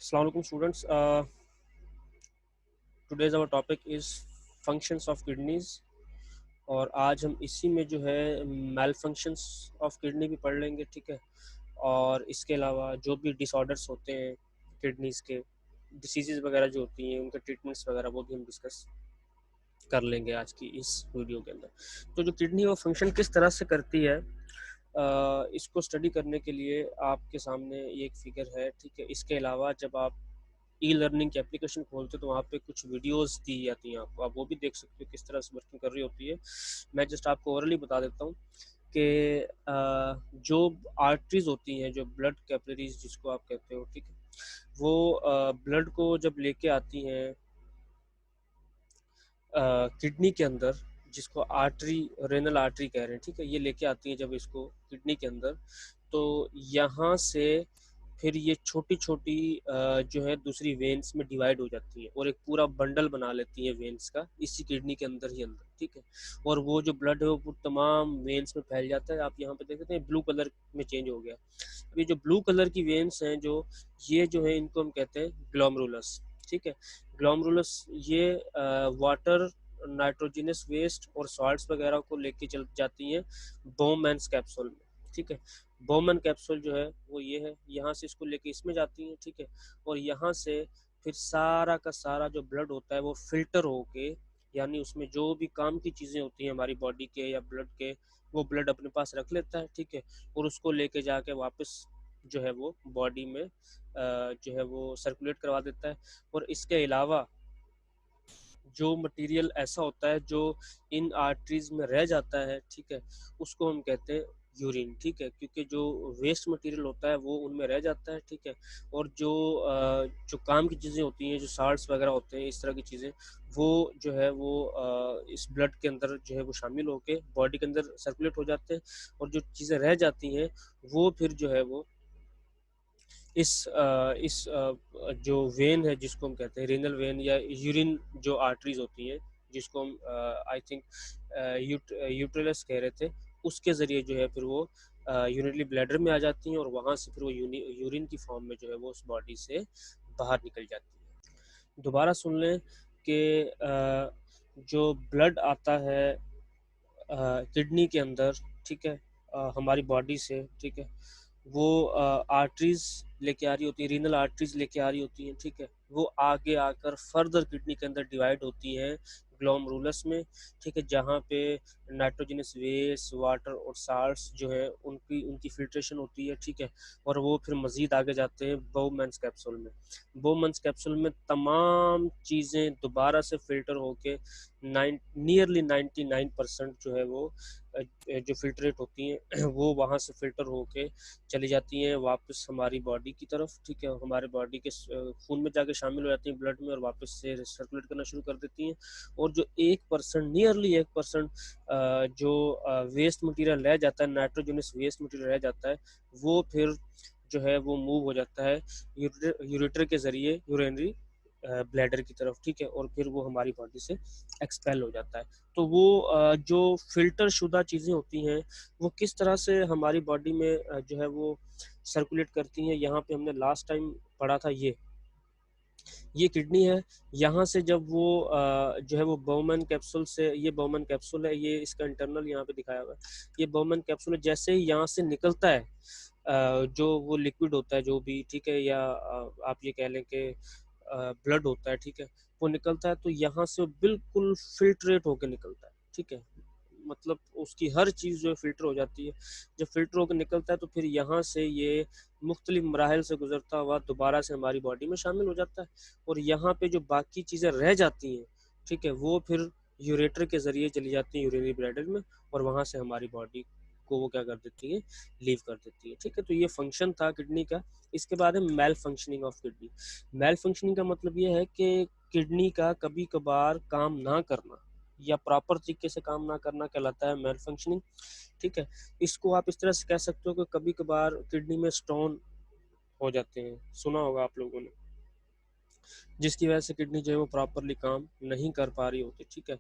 Assalamu alaikum students. Today's our topic is functions of kidneys और आज हम इसी में जो है मेल फंक्शंस ऑफ किडनी भी पढ़ लेंगे, ठीक है। और इसके अलावा जो भी डिसऑर्डर्स होते हैं किडनीज के, डिसीज़ वगैरह जो होती हैं उनके ट्रीटमेंट्स वगैरह वो भी हम डिस्कस कर लेंगे आज की इस वीडियो के अंदर। तो जो किडनी वो फंक्शन किस तरह से करती है, इसको स्टडी करने के लिए आपके सामने ये एक फिगर है, ठीक है। इसके अलावा जब आप ई लर्निंग की एप्लीकेशन खोलते हो तो वहाँ पे कुछ वीडियोस दी जाती हैं आपको, आप वो भी देख सकते हो किस तरह से वर्किंग कर रही होती है। मैं जस्ट आपको ओरली बता देता हूँ कि जो आर्टरीज होती हैं, जो ब्लड कैपिलरीज जिसको आप कहते हो, ठीक है, वो ब्लड को जब लेके आती हैं किडनी के अंदर, जिसको आर्टरी, रेनल आर्टरी कह रहे हैं, ठीक है, ये लेके आती हैं जब इसको किडनी के अंदर, तो यहाँ से फिर ये छोटी छोटी जो है दूसरी वेन्स में डिवाइड हो जाती है और एक पूरा बंडल बना लेती है वेन्स का इसी किडनी के अंदर ही अंदर, ठीक है। और वो जो ब्लड है वो तमाम वेन्स में फैल जाता है। आप यहाँ पे देख सकते हैं ब्लू कलर में चेंज हो गया। अब ये जो ब्लू कलर की वेन्स हैं, ये जो है इनको हम कहते हैं ग्लोमेरुलस, ठीक है। ग्लोमेरुलस ये वाटर, नाइट्रोजनस वेस्ट और सॉल्ट्स वगैरह को लेके चल जाती हैं बोमैन्स कैप्सूल में, ठीक है। बोमन कैप्सूल जो है वो ये है, यहाँ से इसको लेके इसमें जाती हैं, ठीक है। और यहाँ से फिर सारा का सारा जो ब्लड होता है वो फिल्टर होके, यानी उसमें जो भी काम की चीज़ें होती हैं हमारी बॉडी के या ब्लड के, वो ब्लड अपने पास रख लेता है, ठीक है। और उसको लेके जाके वापस जो है वो बॉडी में जो है वो सर्कुलेट करवा देता है। और इसके अलावा जो मटेरियल ऐसा होता है जो इन आर्टरीज में रह जाता है, ठीक है, उसको हम कहते हैं यूरिन, ठीक है, क्योंकि जो वेस्ट मटेरियल होता है वो उनमें रह जाता है, ठीक है। और जो काम की चीज़ें होती हैं, जो साल्ट्स वगैरह होते हैं, इस तरह की चीज़ें, वो जो है वो इस ब्लड के अंदर जो है वो शामिल होके बॉडी के अंदर सर्कुलेट हो जाते हैं। और जो चीज़ें रह जाती हैं वो फिर जो है वो इस जो वेन है जिसको हम कहते हैं रीनल वेन या यूरिन जो आर्टरीज होती हैं, जिसको हम आई थिंक यूट्रलस कह रहे थे, उसके ज़रिए जो है फिर वो यूरिनरी ब्लैडर में आ जाती हैं और वहाँ से फिर वो यूरिन की फॉर्म में जो है वो उस बॉडी से बाहर निकल जाती है। दोबारा सुन लें कि जो ब्लड आता है किडनी के अंदर, ठीक है, हमारी बॉडी से, ठीक है, वो आर्टरीज लेके आ रही होती है, रीनल आर्टरीज लेके आ रही होती हैं, ठीक है। वो आगे आकर फर्दर किडनी के अंदर डिवाइड होती हैं ग्लोमेरुलस में, ठीक है, जहाँ पे नाइट्रोजनस वेस्ट, वाटर और साल्ट्स जो है उनकी उनकी फिल्ट्रेशन होती है, ठीक है। और वो फिर मज़ीद आगे जाते हैं बोमैन्स कैप्सूल में। बोमैन्स कैप्सूल में तमाम चीज़ें दोबारा से फिल्टर होके नियरली 99% जो है वो जो फिल्ट्रेट होती हैं वो वहाँ से फिल्टर होके चली जाती हैं वापस हमारी बॉडी की तरफ, ठीक है। हमारे बॉडी के खून में जाके शामिल हो जाती हैं, ब्लड में, और वापस से सर्कुलेट करना शुरू कर देती हैं। और जो 1%, नियरली 1% जो वेस्ट मटेरियल रह जाता है, नाइट्रोजनस वेस्ट मटेरियल रह जाता है, वो फिर जो है वो मूव हो जाता है यूरेटर के ज़रिए यूरिनरी ब्लैडर की तरफ, ठीक है। और फिर वो हमारी बॉडी से एक्सपेल हो जाता है। तो वो जो फ़िल्टर शुदा चीज़ें होती हैं वो किस तरह से हमारी बॉडी में जो है वो सर्कुलेट करती हैं, यहाँ पे हमने लास्ट टाइम पढ़ा था। ये किडनी है। यहाँ से जब वो जो है वो बोमन कैप्सूल से, ये बोमन कैप्सूल है, ये इसका इंटरनल यहाँ पे दिखाया हुआ है, ये बोमन कैप्सूल है। जैसे ही यहाँ से निकलता है जो वो लिक्विड होता है जो भी, ठीक है, या आप ये कह लें कि ब्लड होता है, ठीक है, वो निकलता है तो यहाँ से वो बिल्कुल फिल्ट्रेट होकर निकलता है, ठीक है। मतलब उसकी हर चीज़ जो है फ़िल्टर हो जाती है। जब फ़िल्टर होकर निकलता है तो फिर यहाँ से ये मुख्तलिफ मराहिल से गुज़रता हुआ दोबारा से हमारी बॉडी में शामिल हो जाता है। और यहाँ पे जो बाकी चीज़ें रह जाती हैं, ठीक है, वो फिर यूरेटर के ज़रिए चली जाती हैं यूरिनरी ब्लैडर में, और वहाँ से हमारी बॉडी को वो क्या कर देती है, लीव कर देती है, ठीक है। तो ये फंक्शन था किडनी का। इसके बाद है malfunctioning of kidney. Malfunctioning का मतलब ये है कि किडनी का कभी कभार काम ना करना या प्रॉपर तरीके से काम ना करना कहलाता है मेल फंक्शनिंग, ठीक है। इसको आप इस तरह से कह सकते हो कि कभी कभार किडनी में स्टोन हो जाते हैं, सुना होगा आप लोगों ने। जिसकी वजह से किडनी जो है वो प्रॉपरली काम नहीं कर पा रही होती, ठीक है।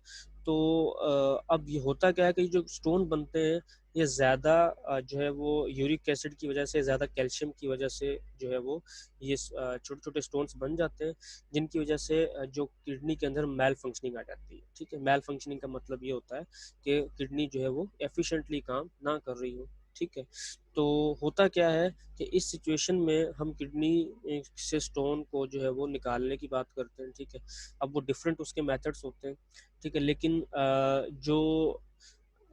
तो अब ये होता क्या है कि जो स्टोन बनते हैं ये ज़्यादा जो है वो यूरिक एसिड की वजह से, ज़्यादा कैल्शियम की वजह से जो है वो ये छोटे छोटे स्टोन्स बन जाते हैं, जिनकी वजह से जो किडनी के अंदर मैल फंक्शनिंग आ जाती है, ठीक है। मैल फंक्शनिंग का मतलब ये होता है कि किडनी जो है वो एफिशिएंटली काम ना कर रही हो, ठीक है। तो होता क्या है कि इस सिचुएशन में हम किडनी से स्टोन को जो है वो निकालने की बात करते हैं, ठीक है। अब वो डिफरेंट उसके मेथड्स होते हैं, ठीक है, लेकिन जो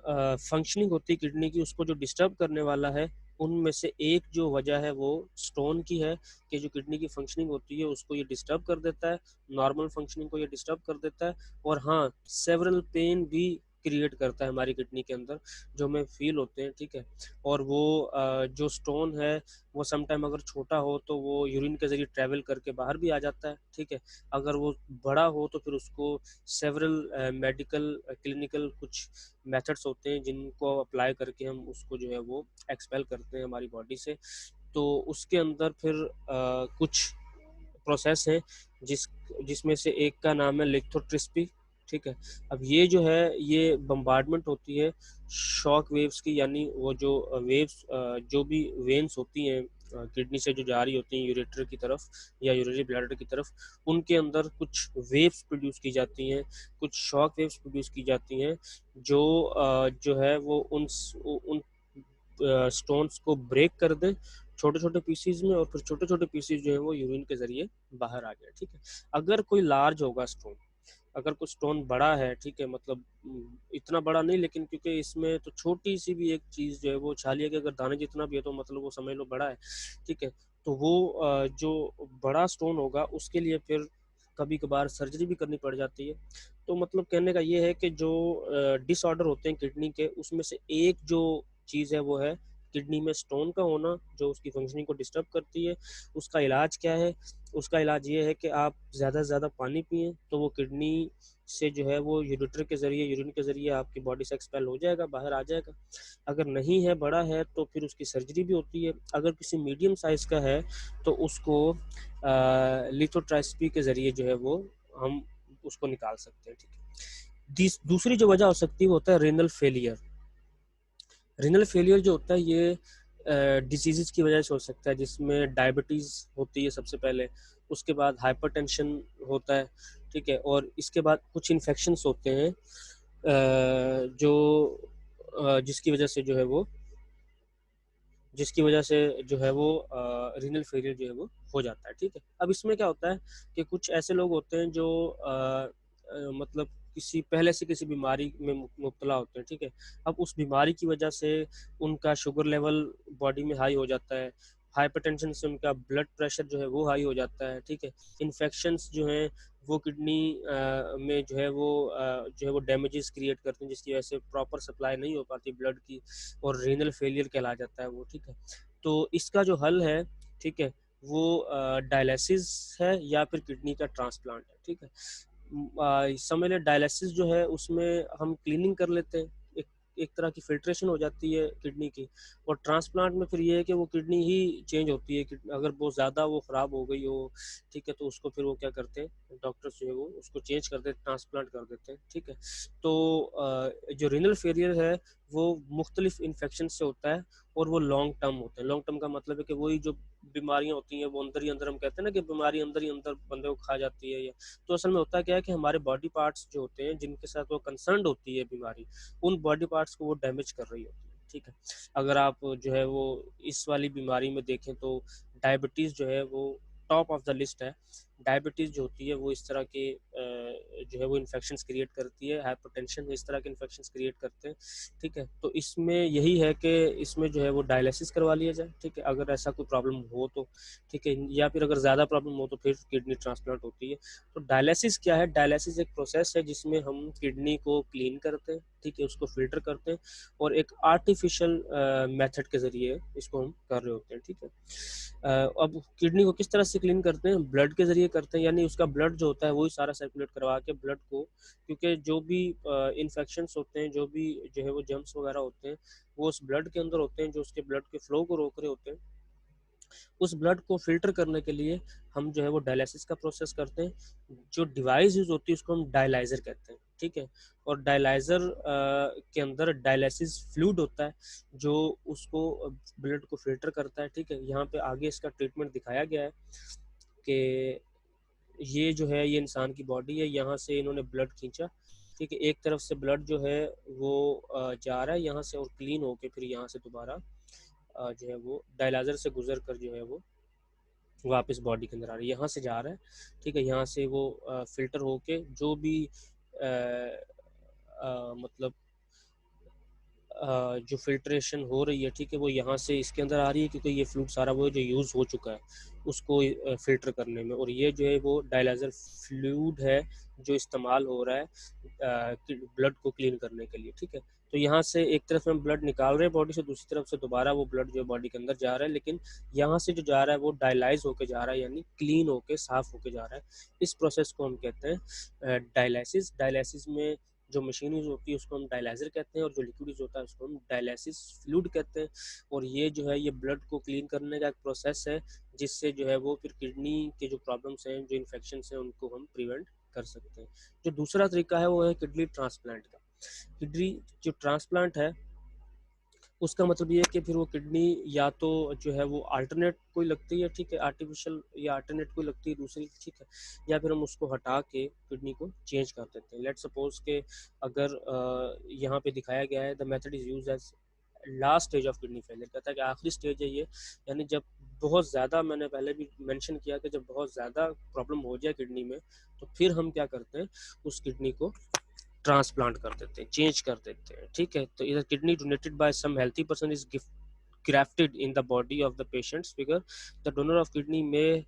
फंक्शनिंग होती है किडनी की उसको जो डिस्टर्ब करने वाला है, उनमें से एक जो वजह है वो स्टोन की है, कि जो किडनी की फंक्शनिंग होती है उसको ये डिस्टर्ब कर देता है, नॉर्मल फंक्शनिंग को ये डिस्टर्ब कर देता है। और हाँ, सेवरल पेन भी क्रिएट करता है हमारी किडनी के अंदर, जो हमें फील होते हैं, ठीक है। और वो जो स्टोन है वो समटाइम अगर छोटा हो तो वो यूरिन के ज़रिए ट्रैवल करके बाहर भी आ जाता है, ठीक है। अगर वो बड़ा हो तो फिर उसको सेवरल मेडिकल क्लिनिकल कुछ मेथड्स होते हैं जिनको अप्लाई करके हम उसको जो है वो एक्सपेल करते हैं हमारी बॉडी से। तो उसके अंदर फिर कुछ प्रोसेस है जिसमें से एक का नाम है लिथोट्रिप्सी, ठीक है। अब ये जो है ये बम्बार्डमेंट होती है शॉक वेव्स की, यानी वो जो वेव्स जो भी वेन्स होती हैं किडनी से जो जा रही होती हैं यूरेटर की तरफ या यूरिनरी ब्लैडर की तरफ, उनके अंदर कुछ वेव्स प्रोड्यूस की जाती हैं, कुछ शॉक वेव्स प्रोड्यूस की जाती हैं, जो है वो उन स्टोन्स को ब्रेक कर दें छोटे छोटे पीसीज में, और फिर छोटे छोटे पीसीज जो है वो यूरिन के जरिए बाहर आ जाए, ठीक है। अगर कोई लार्ज होगा स्टोन, अगर कुछ स्टोन बड़ा है, ठीक है, मतलब इतना बड़ा नहीं, लेकिन क्योंकि इसमें तो छोटी सी भी एक चीज़ जो है वो छालिया के अगर दाने जितना भी है तो मतलब वो समझ लो बड़ा है, ठीक है। तो वो जो बड़ा स्टोन होगा उसके लिए फिर कभी कभार सर्जरी भी करनी पड़ जाती है। तो मतलब कहने का ये है कि जो डिसऑर्डर होते हैं किडनी के, उसमें से एक जो चीज़ है वो है किडनी में स्टोन का होना, जो उसकी फंक्शनिंग को डिस्टर्ब करती है। उसका इलाज क्या है? उसका इलाज ये है कि आप ज़्यादा से ज़्यादा पानी पिएं, तो वो किडनी से जो है वो यूरेटर के ज़रिए, यूरिन के ज़रिए आपकी बॉडी से एक्सपेल हो जाएगा, बाहर आ जाएगा। अगर नहीं है, बड़ा है, तो फिर उसकी सर्जरी भी होती है। अगर किसी मीडियम साइज़ का है तो उसको लिथोट्रिप्सी के ज़रिए जो है वो हम उसको निकाल सकते हैं, ठीक है। दूसरी जो वजह हो सकती है वो होता है रेनल फेलियर। रेनल फेलियर जो होता है ये डिजीज़ की वजह से हो सकता है, जिसमें डायबिटीज़ होती है सबसे पहले, उसके बाद हाइपरटेंशन होता है, ठीक है। और इसके बाद कुछ इन्फेक्शंस होते हैं जो जिसकी वजह से जो है वो रीनल फेलियर जो है वो हो जाता है, ठीक है। अब इसमें क्या होता है कि कुछ ऐसे लोग होते हैं जो मतलब पहले से किसी बीमारी में मुब्तला होते हैं, ठीक है। अब उस बीमारी की वजह से उनका शुगर लेवल बॉडी में हाई हो जाता है, हाइपरटेंशन से उनका ब्लड प्रेशर जो है वो हाई हो जाता है, ठीक है। इन्फेक्शंस जो हैं वो किडनी में जो है वो डैमेजेस क्रिएट करते हैं, जिसकी वजह से प्रॉपर सप्लाई नहीं हो पाती ब्लड की, और रीनल फेलियर कहला जाता है वो, ठीक है। तो इसका जो हल है, ठीक है, वो डायलिसिस है या फिर किडनी का ट्रांसप्लांट है, ठीक है। समझ लें डायलिसिस जो है उसमें हम क्लीनिंग कर लेते हैं, एक एक तरह की फिल्ट्रेशन हो जाती है किडनी की। और ट्रांसप्लांट में फिर ये है कि वो किडनी ही चेंज होती है, अगर बहुत ज़्यादा वो ख़राब हो गई हो, ठीक है, तो उसको फिर वो क्या करते हैं डॉक्टर्स जो है वो उसको चेंज कर देते, ट्रांसप्लांट कर देते हैं, ठीक है। तो जो रीनल फेलियर है वो मुख्तलिफ इन्फेक्शन से होता है, और वो लॉन्ग टर्म होते हैं। लॉन्ग टर्म का मतलब है कि वही जो बीमारियां होती हैं वो अंदर ही अंदर, हम कहते हैं ना कि बीमारी अंदर ही अंदर बंदे को खा जाती है, या तो असल में होता क्या है कि हमारे बॉडी पार्ट्स जो होते हैं जिनके साथ वो कंसर्न होती है बीमारी, उन बॉडी पार्ट्स को वो डैमेज कर रही होती है, ठीक है। अगर आप जो है वो इस वाली बीमारी में देखें तो डायबिटीज़ जो है वो टॉप ऑफ द लिस्ट है। डायबिटीज़ जो होती है वो इस तरह के जो है वो इन्फेक्शंस क्रिएट करती है, हाइपरटेंशन इस तरह के इन्फेक्शंस क्रिएट करते हैं, ठीक है। तो इसमें यही है कि इसमें जो है वो डायलिसिस करवा लिया जाए, ठीक है, अगर ऐसा कोई प्रॉब्लम हो तो, ठीक है। या फिर अगर ज़्यादा प्रॉब्लम हो तो फिर किडनी ट्रांसप्लांट होती है। तो डायलिसिस क्या है? डायलिसिस एक प्रोसेस है जिसमें हम किडनी को क्लीन करते हैं, ठीक है, उसको फिल्टर करते हैं, और एक आर्टिफिशियल मेथड के ज़रिए इसको हम कर रहे होते हैं, ठीक है। अब किडनी को किस तरह से क्लीन करते हैं? ब्लड के ज़रिए करते हैं, यानी उसका ब्लड जो होता है वही सारा सर्कुलेट करवा के ब्लड को, क्योंकि जो भी इन्फेक्शंस होते हैं, जो भी जो है वो जर्म्स वगैरह होते हैं, वो उस ब्लड के अंदर होते हैं जो उसके ब्लड के फ्लो को रोक रहे होते हैं। उस ब्लड को फिल्टर करने के लिए हम जो है वो डायलिसिस का प्रोसेस करते हैं। जो डिवाइस यूज होती है उसको हम डायलाइजर कहते हैं, ठीक है। और डायलाइजर के अंदर डायलिसिस फ्लूइड होता है जो उसको ब्लड को फिल्टर करता है, ठीक है। यहाँ पे आगे इसका ट्रीटमेंट दिखाया गया है कि ये जो है ये इंसान की बॉडी है, यहाँ से इन्होंने ब्लड खींचा, ठीक है। एक तरफ से ब्लड जो है वो जा रहा है यहाँ से और क्लीन होके फिर यहाँ से दोबारा जो है वो डायलाइजर से गुजर कर जो है वो वापस बॉडी के अंदर आ रही है, यहाँ से जा रहा है, ठीक है। यहाँ से वो फिल्टर होके जो भी मतलब जो फिल्ट्रेशन हो रही है, ठीक है, वो यहाँ से इसके अंदर आ रही है क्योंकि ये फ्लूइड सारा वो जो यूज़ हो चुका है उसको फिल्टर करने में। और ये जो है वो डायलाइजर फ्लूइड है जो इस्तेमाल हो रहा है ब्लड को क्लीन करने के लिए, ठीक है। तो यहाँ से एक तरफ हम ब्लड निकाल रहे हैं बॉडी से, दूसरी तरफ से दोबारा वो ब्लड जो है बॉडी के अंदर जा रहा है, लेकिन यहाँ से जो जा रहा है वो डायलाइज होके जा रहा है, यानी क्लीन होके साफ होके जा रहा है। इस प्रोसेस को हम कहते हैं डायलाइसिस। डायलाइसिस में जो मशीन यूज होती है उसको हम डायलाइजर कहते हैं और जो लिक्विड यूज होता है उसको हम डायलिसिस फ्लूइड कहते हैं। और ये जो है ये ब्लड को क्लीन करने का एक प्रोसेस है जिससे जो है वो फिर किडनी के जो प्रॉब्लम्स हैं, जो इन्फेक्शन हैं, उनको हम प्रिवेंट कर सकते हैं। जो दूसरा तरीका है वो है किडनी ट्रांसप्लांट का। किडनी जो ट्रांसप्लांट है उसका मतलब ये है कि फिर वो किडनी या तो जो है वो अल्टरनेट कोई लगती है, ठीक है, आर्टिफिशियल या अल्टरनेट कोई लगती है दूसरी, ठीक है, या फिर हम उसको हटा के किडनी को चेंज कर देते हैं। लेट सपोज के अगर यहाँ पे दिखाया गया है the method is use as last stage of kidney failure, कहता है कि आखिरी स्टेज है ये, यानी जब बहुत ज़्यादा, मैंने पहले भी मेंशन किया कि जब बहुत ज़्यादा प्रॉब्लम हो जाए किडनी में तो फिर हम क्या करते हैं, उस किडनी को ट्रांसप्लांट कर देते हैं, चेंज कर देते हैं, ठीक है। तो इधर kidney donated by some healthy person is grafted in the body of the patient's figure, the donor of kidney may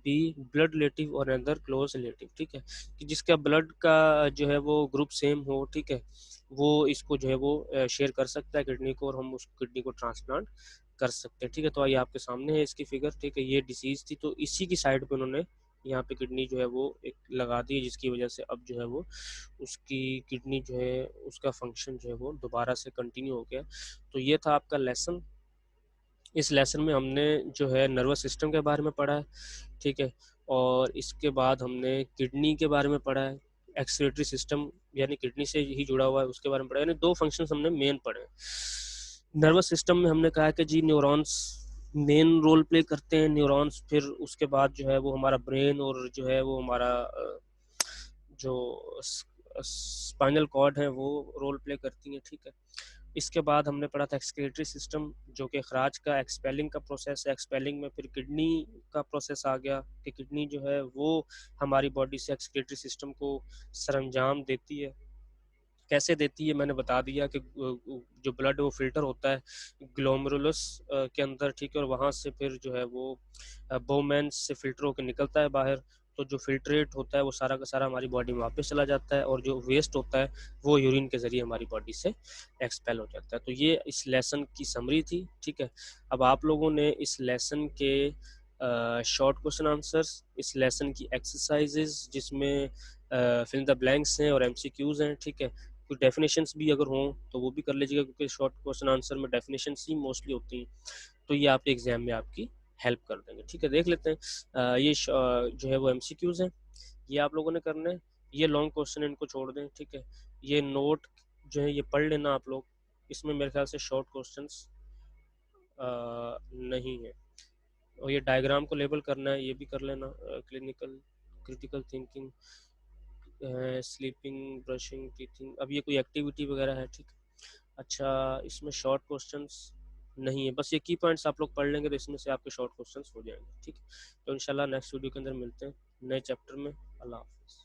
be blood relative or another close relative, ठीक है, कि जिसका ब्लड का जो है वो ग्रुप सेम हो, ठीक है, वो इसको जो है वो शेयर कर सकता है किडनी को और हम उस किडनी को ट्रांसप्लांट कर सकते हैं, ठीक है। तो ये आपके सामने है इसकी फिगर, ठीक है। ये डिसीज थी तो इसी की साइड पे उन्होंने यहाँ पे किडनी जो है वो एक लगा दी, जिसकी वजह से अब जो है वो उसकी किडनी जो है उसका फंक्शन जो है वो दोबारा से कंटिन्यू हो गया। तो ये था आपका लेसन। इस लेसन में हमने जो है नर्वस सिस्टम के बारे में पढ़ा है, ठीक है, और इसके बाद हमने किडनी के बारे में पढ़ा है, एक्सक्रीटरी सिस्टम यानी किडनी से ही जुड़ा हुआ है उसके बारे में पढ़ा है, यानी दो फंक्शंस हमने मेन पढ़े हैं। नर्वस सिस्टम में हमने कहा कि जी न्यूरॉन्स मेन रोल प्ले करते हैं, न्यूरॉन्स, फिर उसके बाद जो है वो हमारा ब्रेन और जो है वो हमारा जो स्पाइनल कॉर्ड है वो रोल प्ले करती हैं, ठीक है। इसके बाद हमने पढ़ा था एक्सक्रीटरी सिस्टम जो कि अखराज का एक्सपेलिंग का प्रोसेस है। एक्सपेलिंग में फिर किडनी का प्रोसेस आ गया कि किडनी जो है वो हमारी बॉडी से एक्सक्रीटरी सिस्टम को सरंजाम देती है। कैसे देती है मैंने बता दिया कि जो ब्लड वो फिल्टर होता है ग्लोमेरुलस के अंदर, ठीक है, और वहाँ से फिर जो है वो बोमेन से फिल्टर होकर निकलता है बाहर। तो जो फिल्ट्रेट होता है वो सारा का सारा हमारी बॉडी में वापस चला जाता है और जो वेस्ट होता है वो यूरिन के ज़रिए हमारी बॉडी से एक्सपेल हो जाता है। तो ये इस लेसन की समरी थी, ठीक है। अब आप लोगों ने इस लेसन के शॉर्ट क्वेश्चन आंसर्स, इस लेसन की एक्सरसाइजेज जिसमें फिल द ब्लैंक्स हैं और एमसीक्यूज हैं, ठीक है, कुछ डेफिनेशंस भी अगर हों तो वो भी कर लीजिएगा क्योंकि शॉर्ट क्वेश्चन आंसर में डेफिनेशंस ही मोस्टली होती हैं, तो ये आपके एग्जाम में आपकी हेल्प कर देंगे, ठीक है। देख लेते हैं ये जो है वो एमसीक्यूज हैं, ये आप लोगों ने करना है। ये लॉन्ग क्वेश्चन इनको छोड़ दें, ठीक है। ये नोट जो है ये पढ़ लेना आप लोग, इसमें मेरे ख्याल से शॉर्ट क्वेश्चंस नहीं है। और ये डायग्राम को लेबल करना है, ये भी कर लेना। Clinical critical thinking, sleeping, brushing, teething, अब ये कोई एक्टिविटी वगैरह है, ठीक है। अच्छा, इसमें शॉर्ट क्वेश्चंस नहीं है, बस ये की पॉइंट्स आप लोग पढ़ लेंगे तो इसमें से आपके शॉर्ट क्वेश्चंस हो जाएंगे, ठीक है। तो इंशाल्लाह नेक्स्ट वीडियो के अंदर मिलते हैं नए चैप्टर में। अल्लाह हाफिज़।